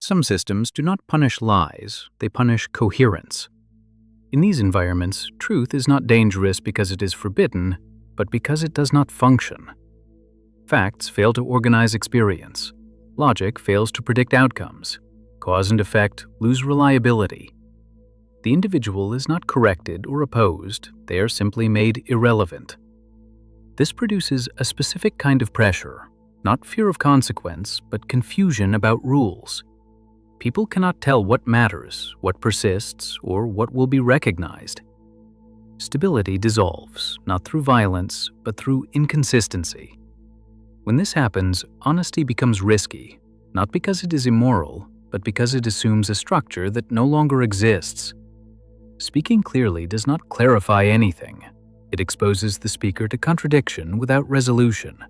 Some systems do not punish lies, they punish coherence. In these environments, truth is not dangerous because it is forbidden, but because it does not function. Facts fail to organize experience. Logic fails to predict outcomes. Cause and effect lose reliability. The individual is not corrected or opposed, they are simply made irrelevant. This produces a specific kind of pressure, not fear of consequence, but confusion about rules. People cannot tell what matters, what persists, or what will be recognized. Stability dissolves, not through violence, but through inconsistency. When this happens, honesty becomes risky, not because it is immoral, but because it assumes a structure that no longer exists. Speaking clearly does not clarify anything. It exposes the speaker to contradiction without resolution.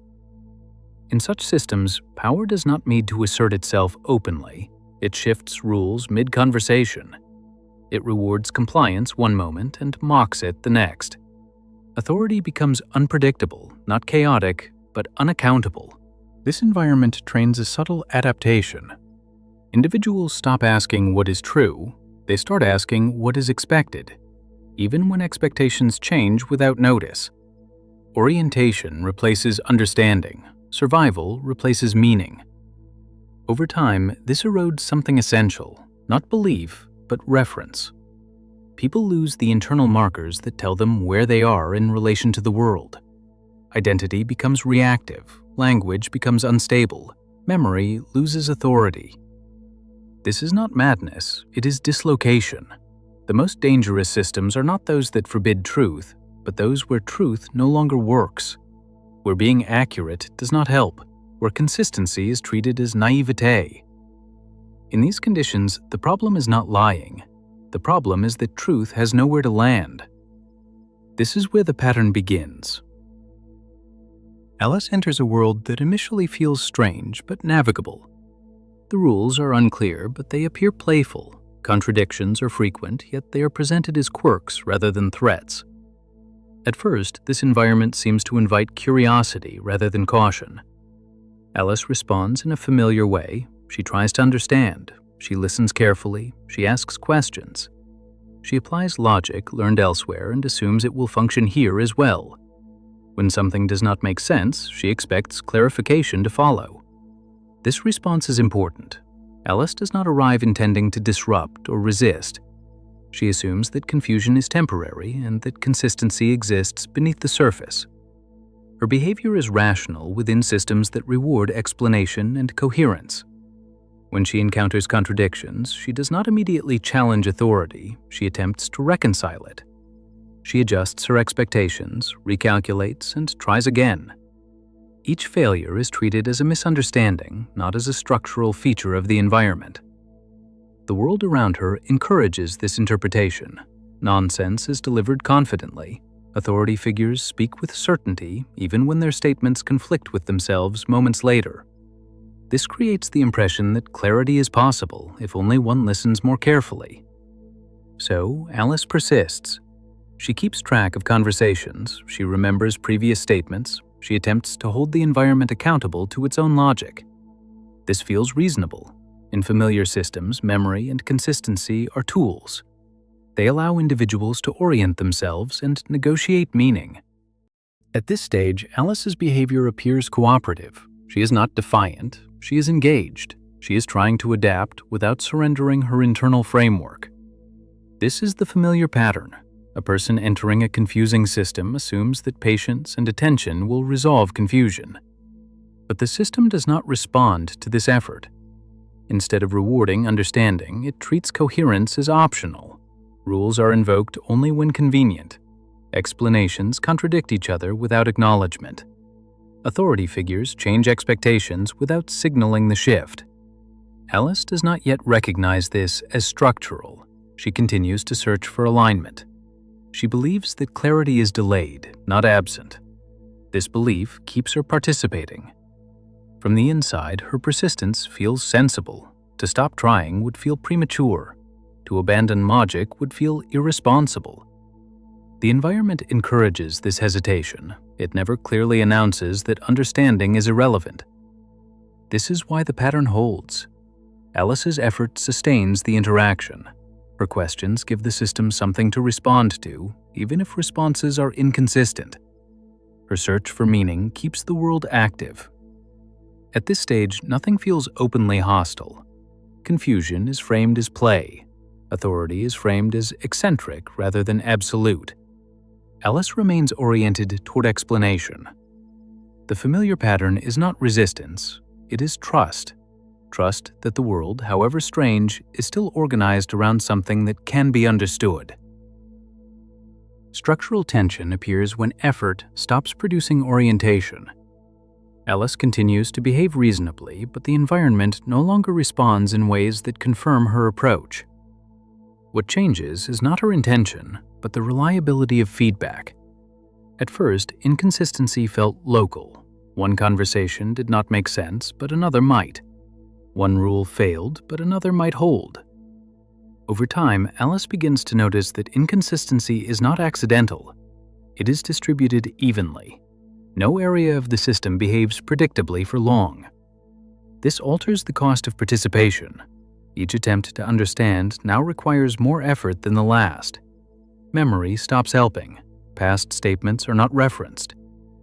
In such systems, power does not need to assert itself openly. It shifts rules mid-conversation. It rewards compliance one moment and mocks it the next. Authority becomes unpredictable, not chaotic, but unaccountable. This environment trains a subtle adaptation. Individuals stop asking what is true, they start asking what is expected, even when expectations change without notice. Orientation replaces understanding, survival replaces meaning. Over time, this erodes something essential, not belief, but reference. People lose the internal markers that tell them where they are in relation to the world. Identity becomes reactive, language becomes unstable, memory loses authority. This is not madness, it is dislocation. The most dangerous systems are not those that forbid truth, but those where truth no longer works, where being accurate does not help, where consistency is treated as naivete. In these conditions, the problem is not lying. The problem is that truth has nowhere to land. This is where the pattern begins. Alice enters a world that initially feels strange but navigable. The rules are unclear, but they appear playful. Contradictions are frequent, yet they are presented as quirks rather than threats. At first, this environment seems to invite curiosity rather than caution. Alice responds in a familiar way. She tries to understand. She listens carefully. She asks questions. She applies logic learned elsewhere and assumes it will function here as well. When something does not make sense, she expects clarification to follow. This response is important. Alice does not arrive intending to disrupt or resist. She assumes that confusion is temporary and that consistency exists beneath the surface. Her behavior is rational within systems that reward explanation and coherence. When she encounters contradictions, she does not immediately challenge authority, she attempts to reconcile it. She adjusts her expectations, recalculates, and tries again. Each failure is treated as a misunderstanding, not as a structural feature of the environment. The world around her encourages this interpretation. Nonsense is delivered confidently. Authority figures speak with certainty, even when their statements conflict with themselves moments later. This creates the impression that clarity is possible if only one listens more carefully. So, Alice persists. She keeps track of conversations, she remembers previous statements, she attempts to hold the environment accountable to its own logic. This feels reasonable. In familiar systems, memory and consistency are tools. They allow individuals to orient themselves and negotiate meaning. At this stage, Alice's behavior appears cooperative. She is not defiant, she is engaged. She is trying to adapt without surrendering her internal framework. This is the familiar pattern. A person entering a confusing system assumes that patience and attention will resolve confusion. But the system does not respond to this effort. Instead of rewarding understanding, it treats coherence as optional. Rules are invoked only when convenient. Explanations contradict each other without acknowledgement. Authority figures change expectations without signaling the shift. Alice does not yet recognize this as structural. She continues to search for alignment. She believes that clarity is delayed, not absent. This belief keeps her participating. From the inside, her persistence feels sensible. To stop trying would feel premature. To abandon logic would feel irresponsible. The environment encourages this hesitation. It never clearly announces that understanding is irrelevant. This is why the pattern holds. Alice's effort sustains the interaction. Her questions give the system something to respond to, even if responses are inconsistent. Her search for meaning keeps the world active. At this stage, nothing feels openly hostile. Confusion is framed as play. Authority is framed as eccentric rather than absolute. Alice remains oriented toward explanation. The familiar pattern is not resistance, it is trust. Trust that the world, however strange, is still organized around something that can be understood. Structural tension appears when effort stops producing orientation. Alice continues to behave reasonably, but the environment no longer responds in ways that confirm her approach. What changes is not her intention, but the reliability of feedback. At first, inconsistency felt local. One conversation did not make sense, but another might. One rule failed, but another might hold. Over time, Alice begins to notice that inconsistency is not accidental. It is distributed evenly. No area of the system behaves predictably for long. This alters the cost of participation. Each attempt to understand now requires more effort than the last. Memory stops helping. Past statements are not referenced.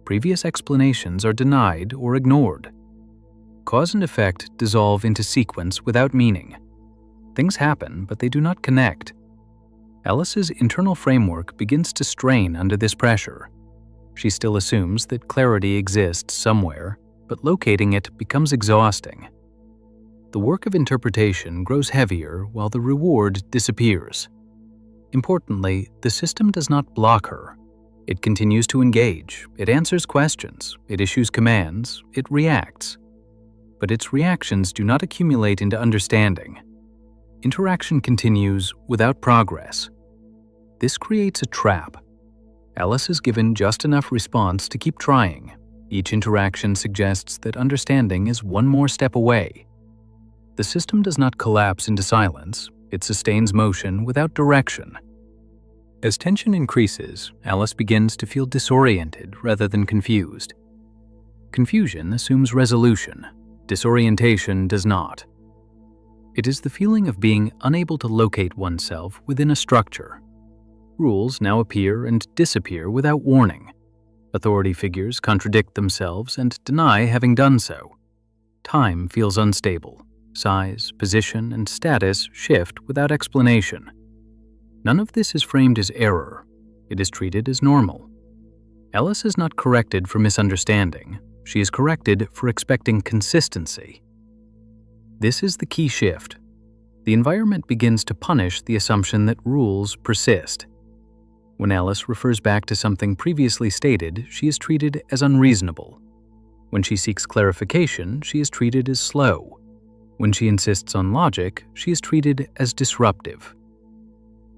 Previous explanations are denied or ignored. Cause and effect dissolve into sequence without meaning. Things happen, but they do not connect. Alice's internal framework begins to strain under this pressure. She still assumes that clarity exists somewhere, but locating it becomes exhausting. The work of interpretation grows heavier while the reward disappears. Importantly, the system does not block her. It continues to engage, it answers questions, it issues commands, it reacts. But its reactions do not accumulate into understanding. Interaction continues without progress. This creates a trap. Alice is given just enough response to keep trying. Each interaction suggests that understanding is one more step away. The system does not collapse into silence, it sustains motion without direction. As tension increases, Alice begins to feel disoriented rather than confused. Confusion assumes resolution. Disorientation does not. It is the feeling of being unable to locate oneself within a structure. Rules now appear and disappear without warning. Authority figures contradict themselves and deny having done so. Time feels unstable. Size, position, and status shift without explanation. None of this is framed as error. It is treated as normal. Alice is not corrected for misunderstanding. She is corrected for expecting consistency. This is the key shift. The environment begins to punish the assumption that rules persist. When Alice refers back to something previously stated, she is treated as unreasonable. When she seeks clarification, she is treated as slow. When she insists on logic, she is treated as disruptive.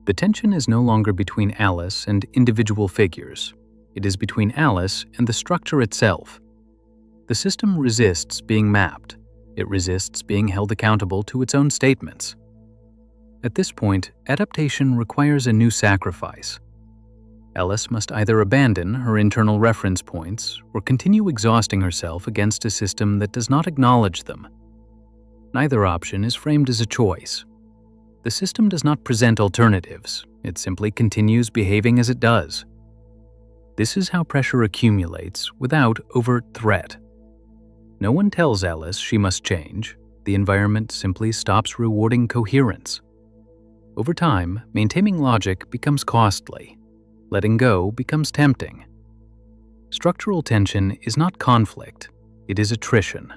The tension is no longer between Alice and individual figures. It is between Alice and the structure itself. The system resists being mapped. It resists being held accountable to its own statements. At this point, adaptation requires a new sacrifice. Alice must either abandon her internal reference points or continue exhausting herself against a system that does not acknowledge them. Neither option is framed as a choice. The system does not present alternatives. It simply continues behaving as it does. This is how pressure accumulates without overt threat. No one tells Alice she must change. The environment simply stops rewarding coherence. Over time, maintaining logic becomes costly. Letting go becomes tempting. Structural tension is not conflict, it is attrition.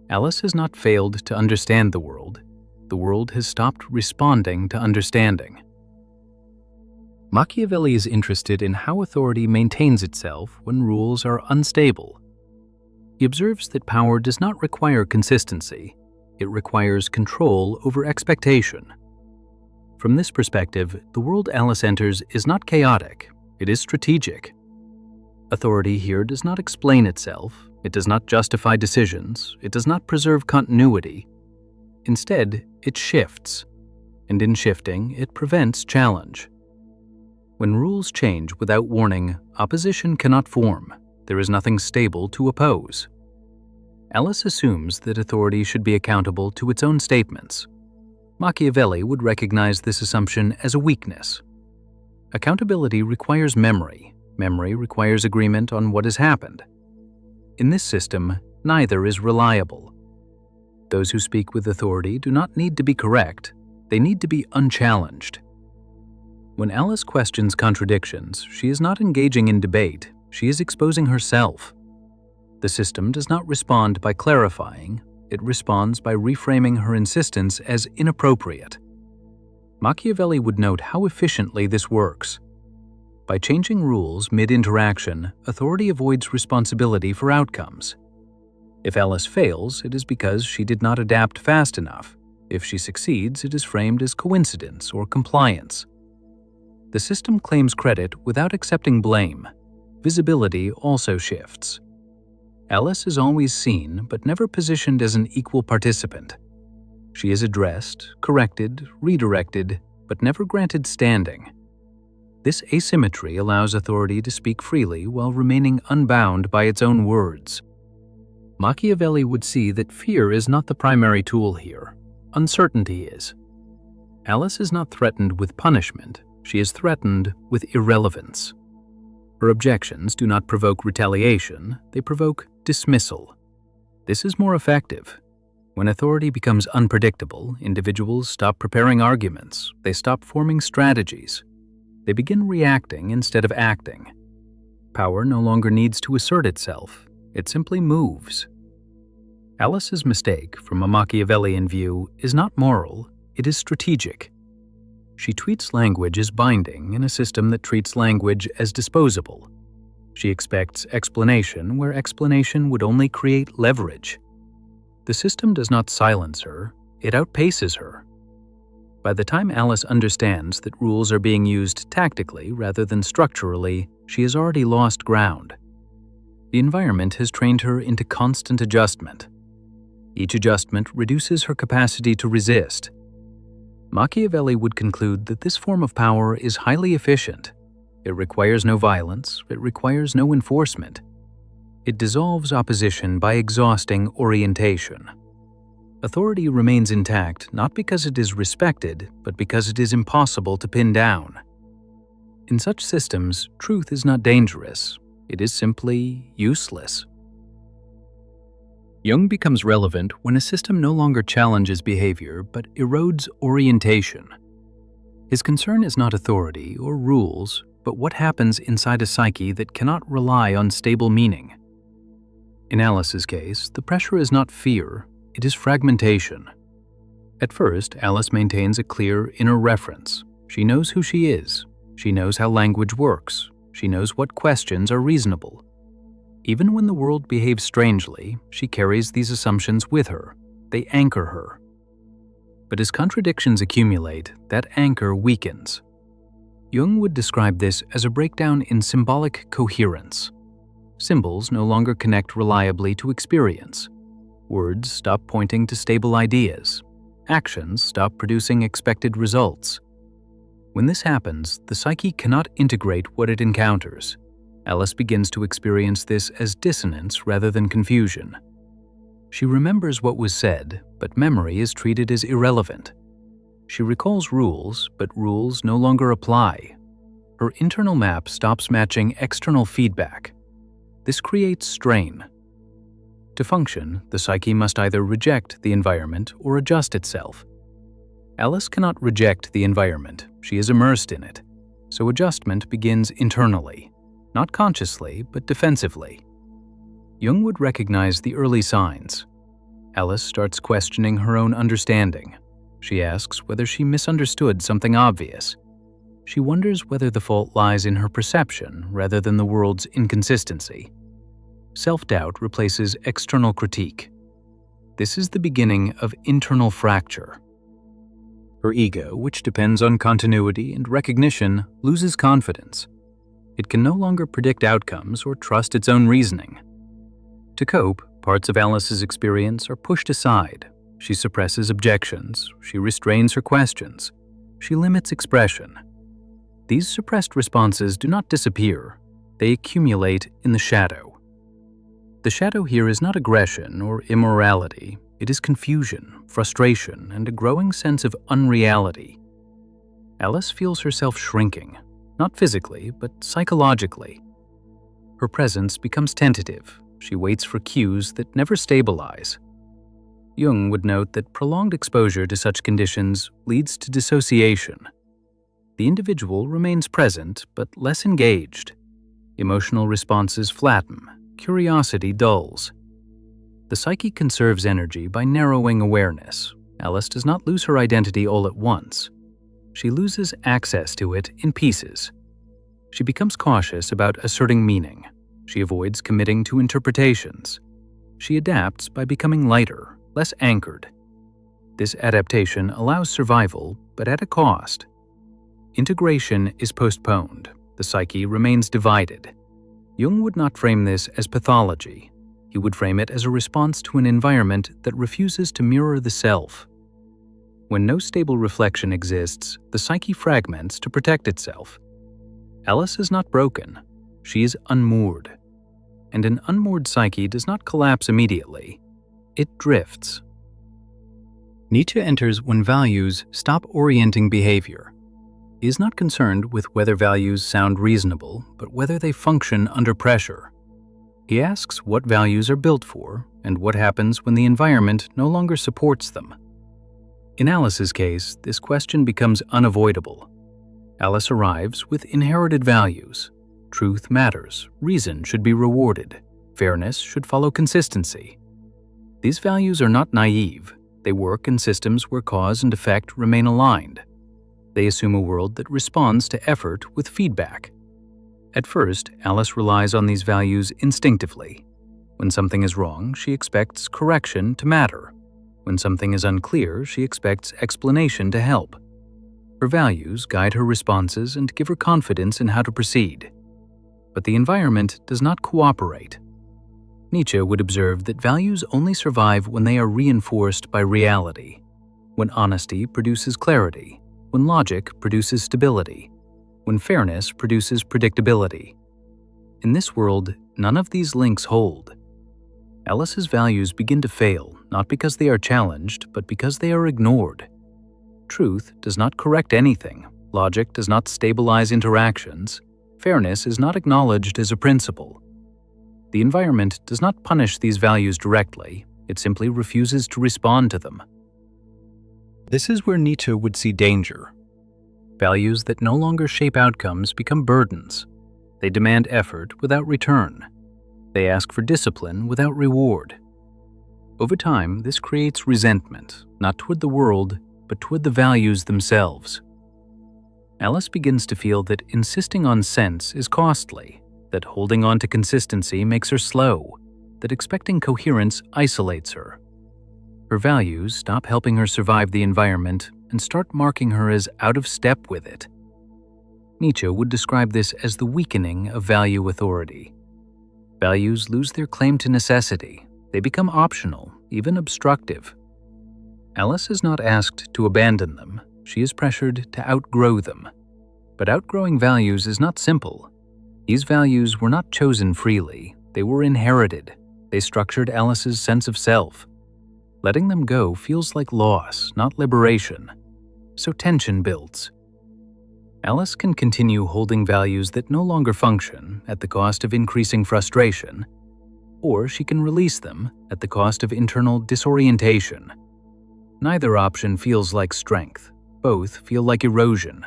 Alice has not failed to understand the world has stopped responding to understanding. Machiavelli is interested in how authority maintains itself when rules are unstable. He observes that power does not require consistency, it requires control over expectation. From this perspective, the world Alice enters is not chaotic, it is strategic. Authority here does not explain itself, it does not justify decisions, it does not preserve continuity. Instead, it shifts, and in shifting, it prevents challenge. When rules change without warning, opposition cannot form. There is nothing stable to oppose. Alice assumes that authority should be accountable to its own statements. Machiavelli would recognize this assumption as a weakness. Accountability requires memory. Memory requires agreement on what has happened. In this system, neither is reliable. Those who speak with authority do not need to be correct. They need to be unchallenged. When Alice questions contradictions, she is not engaging in debate. She is exposing herself. The system does not respond by clarifying. It responds by reframing her insistence as inappropriate. Machiavelli would note how efficiently this works. By changing rules mid-interaction, authority avoids responsibility for outcomes. If Alice fails, it is because she did not adapt fast enough. If she succeeds, it is framed as coincidence or compliance. The system claims credit without accepting blame. Visibility also shifts. Alice is always seen, but never positioned as an equal participant. She is addressed, corrected, redirected, but never granted standing. This asymmetry allows authority to speak freely while remaining unbound by its own words. Machiavelli would see that fear is not the primary tool here. Uncertainty is. Alice is not threatened with punishment. She is threatened with irrelevance. Her objections do not provoke retaliation, they provoke dismissal. This is more effective. When authority becomes unpredictable, individuals stop preparing arguments, they stop forming strategies. They begin reacting instead of acting. Power no longer needs to assert itself, it simply moves. Alice's mistake, from a Machiavellian view, is not moral, it is strategic. She treats language as binding in a system that treats language as disposable. She expects explanation where explanation would only create leverage. The system does not silence her, it outpaces her. By the time Alice understands that rules are being used tactically rather than structurally, she has already lost ground. The environment has trained her into constant adjustment. Each adjustment reduces her capacity to resist. Machiavelli would conclude that this form of power is highly efficient. It requires no violence, it requires no enforcement. It dissolves opposition by exhausting orientation. Authority remains intact not because it is respected, but because it is impossible to pin down. In such systems, truth is not dangerous, it is simply useless. Jung becomes relevant when a system no longer challenges behavior but erodes orientation. His concern is not authority or rules, but what happens inside a psyche that cannot rely on stable meaning. In Alice's case, the pressure is not fear, it is fragmentation. At first, Alice maintains a clear inner reference. She knows who she is. She knows how language works. She knows what questions are reasonable. Even when the world behaves strangely, she carries these assumptions with her. They anchor her. But as contradictions accumulate, that anchor weakens. Jung would describe this as a breakdown in symbolic coherence. Symbols no longer connect reliably to experience. Words stop pointing to stable ideas. Actions stop producing expected results. When this happens, the psyche cannot integrate what it encounters. Alice begins to experience this as dissonance rather than confusion. She remembers what was said, but memory is treated as irrelevant. She recalls rules, but rules no longer apply. Her internal map stops matching external feedback. This creates strain. To function, the psyche must either reject the environment or adjust itself. Alice cannot reject the environment, she is immersed in it, so adjustment begins internally. Not consciously, but defensively. Jung would recognize the early signs. Alice starts questioning her own understanding. She asks whether she misunderstood something obvious. She wonders whether the fault lies in her perception rather than the world's inconsistency. Self-doubt replaces external critique. This is the beginning of internal fracture. Her ego, which depends on continuity and recognition, loses confidence. It can no longer predict outcomes or trust its own reasoning. To cope, parts of Alice's experience are pushed aside. She suppresses objections, she restrains her questions, she limits expression. These suppressed responses do not disappear, they accumulate in the shadow. The shadow here is not aggression or immorality. It is confusion, frustration, and a growing sense of unreality. Alice feels herself shrinking, not physically, but psychologically. Her presence becomes tentative. She waits for cues that never stabilize. Jung would note that prolonged exposure to such conditions leads to dissociation. The individual remains present but less engaged. Emotional responses flatten, curiosity dulls. The psyche conserves energy by narrowing awareness. Alice does not lose her identity all at once. She loses access to it in pieces. She becomes cautious about asserting meaning. She avoids committing to interpretations. She adapts by becoming lighter, less anchored. This adaptation allows survival, but at a cost. Integration is postponed. The psyche remains divided. Jung would not frame this as pathology. He would frame it as a response to an environment that refuses to mirror the self. When no stable reflection exists, the psyche fragments to protect itself. Alice is not broken. She is unmoored. And an unmoored psyche does not collapse immediately. It drifts. Nietzsche enters when values stop orienting behavior. He is not concerned with whether values sound reasonable, but whether they function under pressure. He asks what values are built for and what happens when the environment no longer supports them. In Alice's case, this question becomes unavoidable. Alice arrives with inherited values. Truth matters, reason should be rewarded, fairness should follow consistency. These values are not naive. They work in systems where cause and effect remain aligned. They assume a world that responds to effort with feedback. At first, Alice relies on these values instinctively. When something is wrong, she expects correction to matter. When something is unclear, she expects explanation to help. Her values guide her responses and give her confidence in how to proceed. But the environment does not cooperate. Nietzsche would observe that values only survive when they are reinforced by reality, when honesty produces clarity, when logic produces stability, when fairness produces predictability. In this world, none of these links hold. Alice's values begin to fail, not because they are challenged, but because they are ignored. Truth does not correct anything. Logic does not stabilize interactions. Fairness is not acknowledged as a principle. The environment does not punish these values directly. It simply refuses to respond to them. This is where Nietzsche would see danger. Values that no longer shape outcomes become burdens. They demand effort without return. They ask for discipline without reward. Over time, this creates resentment, not toward the world, but toward the values themselves. Alice begins to feel that insisting on sense is costly, that holding on to consistency makes her slow, that expecting coherence isolates her. Her values stop helping her survive the environment and start marking her as out of step with it. Nietzsche would describe this as the weakening of value authority. Values lose their claim to necessity. They become optional, even obstructive. Alice is not asked to abandon them. She is pressured to outgrow them. But outgrowing values is not simple. These values were not chosen freely. They were inherited. They structured Alice's sense of self. Letting them go feels like loss, not liberation. So tension builds. Alice can continue holding values that no longer function at the cost of increasing frustration, or she can release them at the cost of internal disorientation. Neither option feels like strength. Both feel like erosion.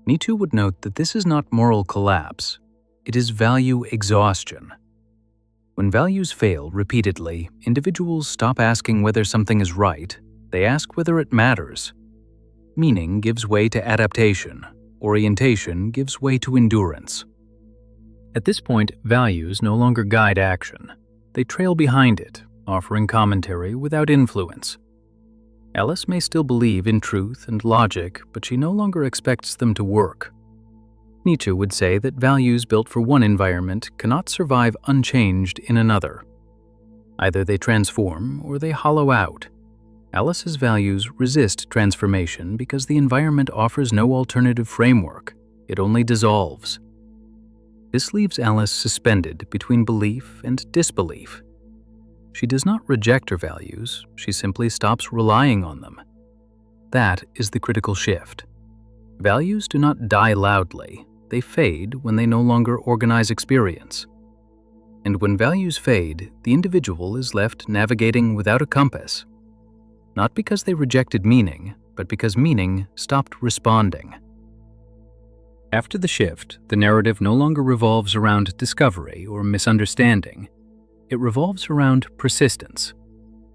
Nietzsche would note that this is not moral collapse. It is value exhaustion. When values fail repeatedly, individuals stop asking whether something is right. They ask whether it matters. Meaning gives way to adaptation. Orientation gives way to endurance. At this point, values no longer guide action. They trail behind it, offering commentary without influence. Alice may still believe in truth and logic, but she no longer expects them to work. Nietzsche would say that values built for one environment cannot survive unchanged in another. Either they transform or they hollow out. Alice's values resist transformation because the environment offers no alternative framework. It only dissolves. This leaves Alice suspended between belief and disbelief. She does not reject her values, she simply stops relying on them. That is the critical shift. Values do not die loudly, they fade when they no longer organize experience. And when values fade, the individual is left navigating without a compass. Not because they rejected meaning, but because meaning stopped responding. After the shift, the narrative no longer revolves around discovery or misunderstanding. It revolves around persistence.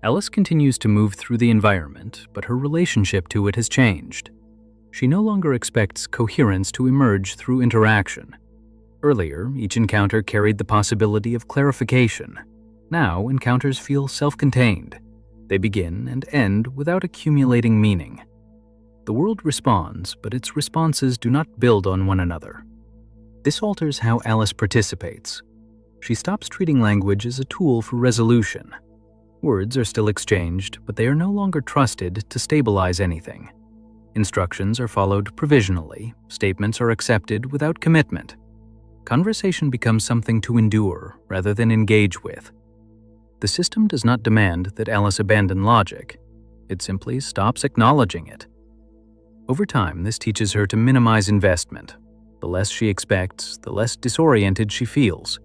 Alice continues to move through the environment, but her relationship to it has changed. She no longer expects coherence to emerge through interaction. Earlier, each encounter carried the possibility of clarification. Now, encounters feel self-contained. They begin and end without accumulating meaning. The world responds, but its responses do not build on one another. This alters how Alice participates. She stops treating language as a tool for resolution. Words are still exchanged, but they are no longer trusted to stabilize anything. Instructions are followed provisionally, statements are accepted without commitment. Conversation becomes something to endure rather than engage with. The system does not demand that Alice abandon logic. It simply stops acknowledging it. Over time, this teaches her to minimize investment. The less she expects, the less disoriented she feels.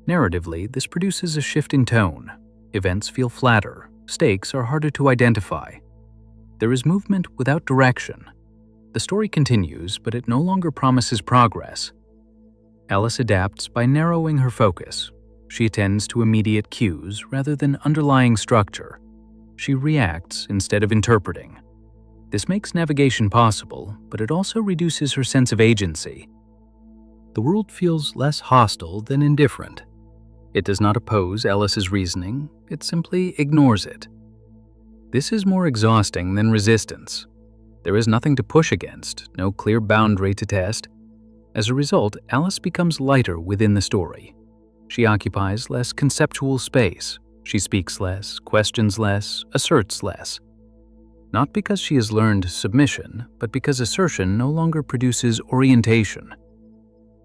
Narratively, this produces a shift in tone. Events feel flatter, stakes are harder to identify. There is movement without direction. The story continues, but it no longer promises progress. Alice adapts by narrowing her focus. She attends to immediate cues rather than underlying structure. She reacts instead of interpreting. This makes navigation possible, but it also reduces her sense of agency. The world feels less hostile than indifferent. It does not oppose Alice's reasoning, it simply ignores it. This is more exhausting than resistance. There is nothing to push against, no clear boundary to test. As a result, Alice becomes lighter within the story. She occupies less conceptual space. She speaks less, questions less, asserts less. Not because she has learned submission, but because assertion no longer produces orientation.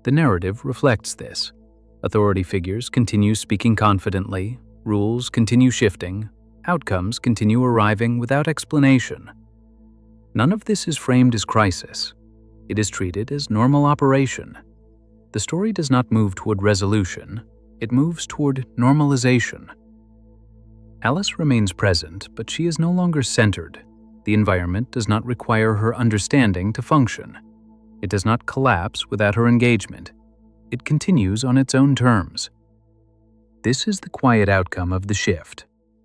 The narrative reflects this. Authority figures continue speaking confidently, rules continue shifting, outcomes continue arriving without explanation. None of this is framed as crisis. It is treated as normal operation. The story does not move toward resolution, it moves toward normalization. Alice remains present, but she is no longer centered. The environment does not require her understanding to function. It does not collapse without her engagement. It continues on its own terms. This is the quiet outcome of the shift.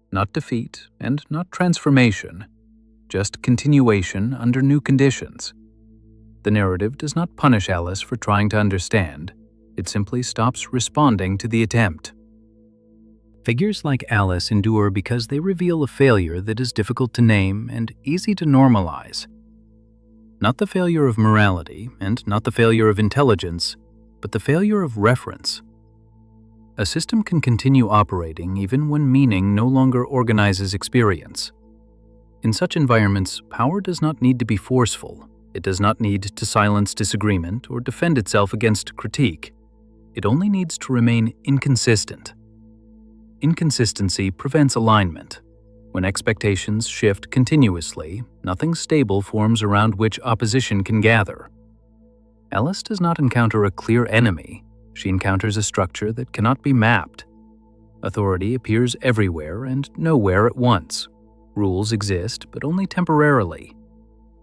Not defeat and not transformation, just continuation under new conditions. The narrative does not punish Alice for trying to understand. It simply stops responding to the attempt. Figures like Alice endure because they reveal a failure that is difficult to name and easy to normalize. Not the failure of morality and not the failure of intelligence, but the failure of reference. A system can continue operating even when meaning no longer organizes experience. In such environments, power does not need to be forceful. It does not need to silence disagreement or defend itself against critique. It only needs to remain inconsistent. Inconsistency prevents alignment. When expectations shift continuously, nothing stable forms around which opposition can gather. Alice does not encounter a clear enemy. She encounters a structure that cannot be mapped. Authority appears everywhere and nowhere at once. Rules exist, but only temporarily.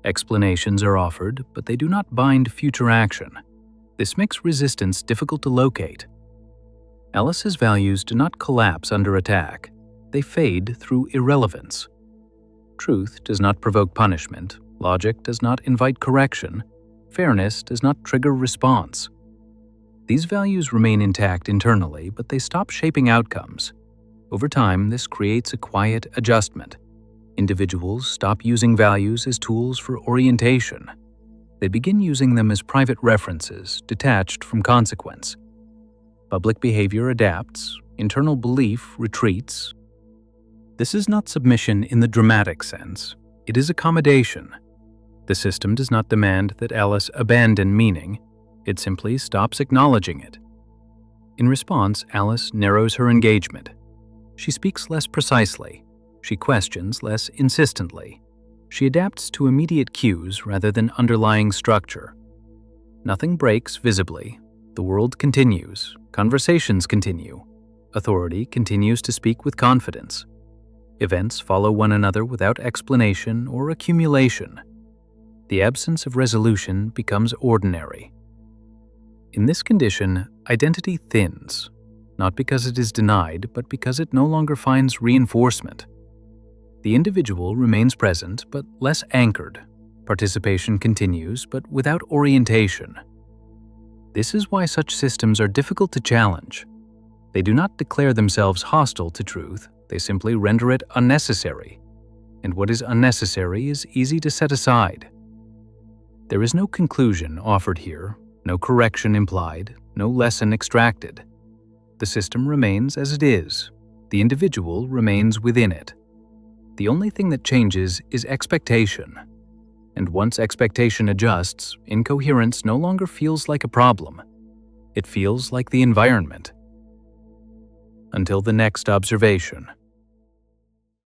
Explanations are offered, but they do not bind future action. This makes resistance difficult to locate. Alice's values do not collapse under attack. They fade through irrelevance. Truth does not provoke punishment. Logic does not invite correction. Fairness does not trigger response. These values remain intact internally, but they stop shaping outcomes. Over time, this creates a quiet adjustment. Individuals stop using values as tools for orientation. They begin using them as private references, detached from consequence. Public behavior adapts, internal belief retreats. This is not submission in the dramatic sense. It is accommodation. The system does not demand that Alice abandon meaning. It simply stops acknowledging it. In response, Alice narrows her engagement. She speaks less precisely. She questions less insistently. She adapts to immediate cues rather than underlying structure. Nothing breaks visibly. The world continues. Conversations continue. Authority continues to speak with confidence. Events follow one another without explanation or accumulation. The absence of resolution becomes ordinary. In this condition, identity thins, not because it is denied, but because it no longer finds reinforcement. The individual remains present, but less anchored. Participation continues, but without orientation. This is why such systems are difficult to challenge. They do not declare themselves hostile to truth, they simply render it unnecessary. And what is unnecessary is easy to set aside. There is no conclusion offered here, no correction implied, no lesson extracted. The system remains as it is. The individual remains within it. The only thing that changes is expectation. And once expectation adjusts, incoherence no longer feels like a problem. It feels like the environment. Until the next observation.